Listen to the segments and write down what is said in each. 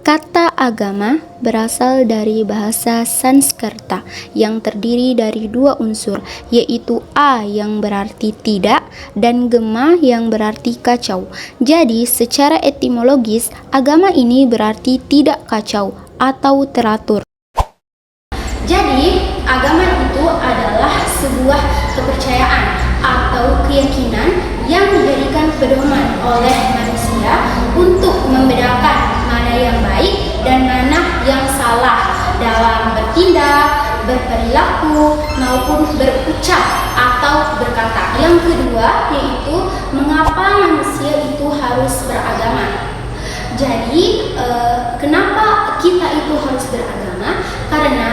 Kata agama berasal dari bahasa Sanskerta yang terdiri dari dua unsur, yaitu a yang berarti tidak dan gema yang berarti kacau. Jadi, secara etimologis, agama ini berarti tidak kacau atau teratur. Jadi, agama itu adalah sebuah kepercayaan atau keyakinan yang dijadikan pedoman oleh manusia untuk membedakan mana yang baik dan mana yang salah dalam bertindak, berperilaku, maupun berucap atau berkata. Yang kedua yaitu mengapa manusia itu harus beragama. Jadi, kenapa kita itu harus beragama? Karena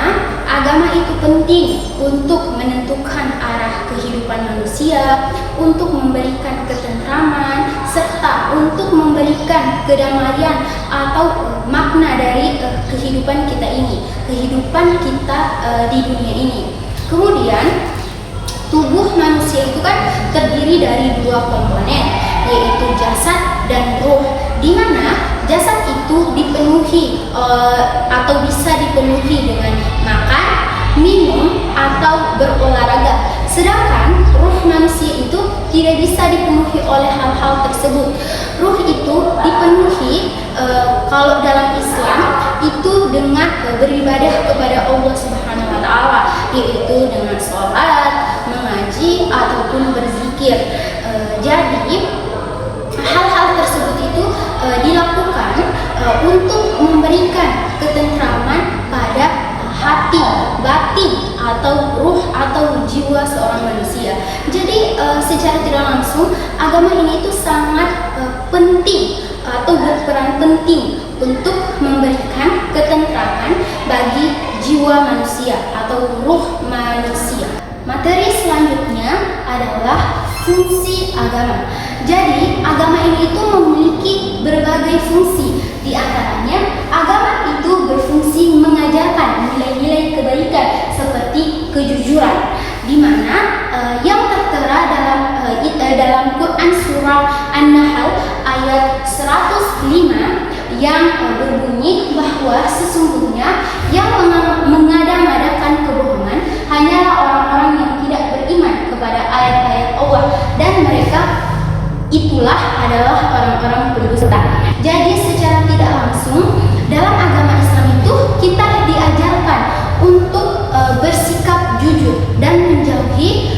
agama itu penting untuk menentukan arah kehidupan manusia, untuk memberikan ketentraman, serta untuk memberikan kedamaian atau makna dari kehidupan kita ini, kehidupan kita di dunia ini. Kemudian, tubuh manusia itu kan terdiri dari dua komponen, yaitu jasad dan ruh, di mana jasad itu dipenuhi atau bisa dipenuhi dengan makan, minum, atau berolahraga. Sedangkan ruh manusia itu tidak bisa dipenuhi oleh hal-hal tersebut. Ruh itu dipenuhi kalau dalam Islam itu dengan beribadah kepada Allah Subhanahu wa taala, yaitu dengan sholat, mengaji ataupun berzikir. Jadi hal-hal tersebut itu dilakukan untuk memberikan ketentraman pada hati, batin, atau ruh atau jiwa seorang manusia. Jadi secara tidak langsung agama ini itu sangat penting atau berperan penting untuk memberikan ketentraman bagi jiwa manusia atau ruh manusia. Materi selanjutnya adalah fungsi agama. Jadi, agama ini itu memiliki berbagai fungsi. Di antaranya, agama itu berfungsi mengajarkan nilai-nilai kebaikan seperti kejujuran, di mana yang tertera dalam Quran surah An-Nahl ayat 105 yang berbunyi bahwa sesungguhnya yang mengada-ngadakan kebohongan hanyalah orang-orang yang tidak beriman kepada ayat-ayat Allah, dan mereka itulah adalah orang-orang pendusta. Jadi secara tidak langsung dalam agama Islam itu kita diajarkan untuk bersikap jujur dan menjauhi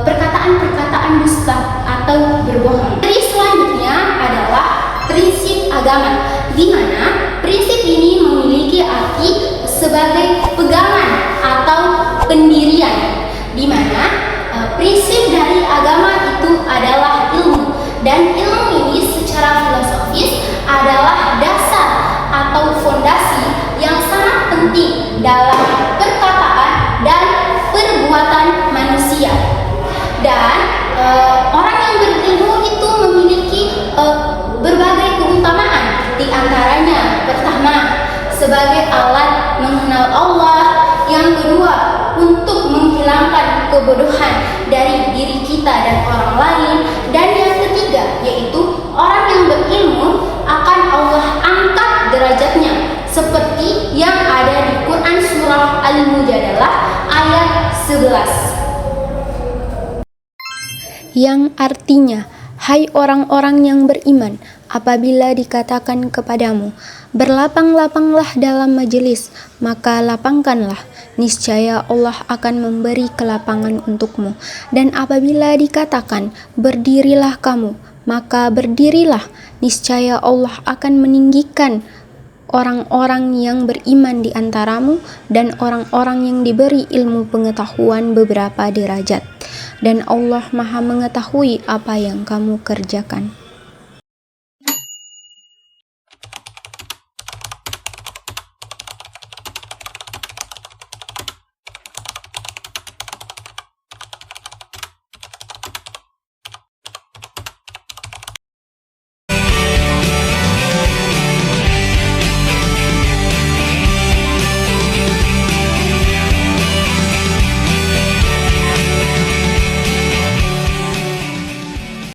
perkataan-perkataan dusta atau berbohong. Jadi selanjutnya adalah prinsip agama, di mana prinsip ini memiliki arti sebagai pegangan atau pendirian, di mana prinsip dari agama itu adalah ilmu, dan ilmu ini secara filosofis adalah dasar atau fondasi yang sangat penting dalam perkataan dan perbuatan manusia. Dan orang yang berilmu itu memiliki berbagai keutamaan, di antaranya pertama sebagai alat mengenal Allah, yang kedua untuk menghilangkan kebodohan dari diri kita dan orang lain, dan yang ketiga yaitu orang yang berilmu akan Allah angkat derajatnya seperti yang ada di Quran surah Al-Mujadalah ayat 11, yang artinya, hai orang-orang yang beriman, apabila dikatakan kepadamu, berlapang-lapanglah dalam majelis, maka lapangkanlah, niscaya Allah akan memberi kelapangan untukmu. Dan apabila dikatakan, berdirilah kamu, maka berdirilah, niscaya Allah akan meninggikan orang-orang yang beriman di antaramu dan orang-orang yang diberi ilmu pengetahuan beberapa derajat. Dan Allah Maha mengetahui apa yang kamu kerjakan.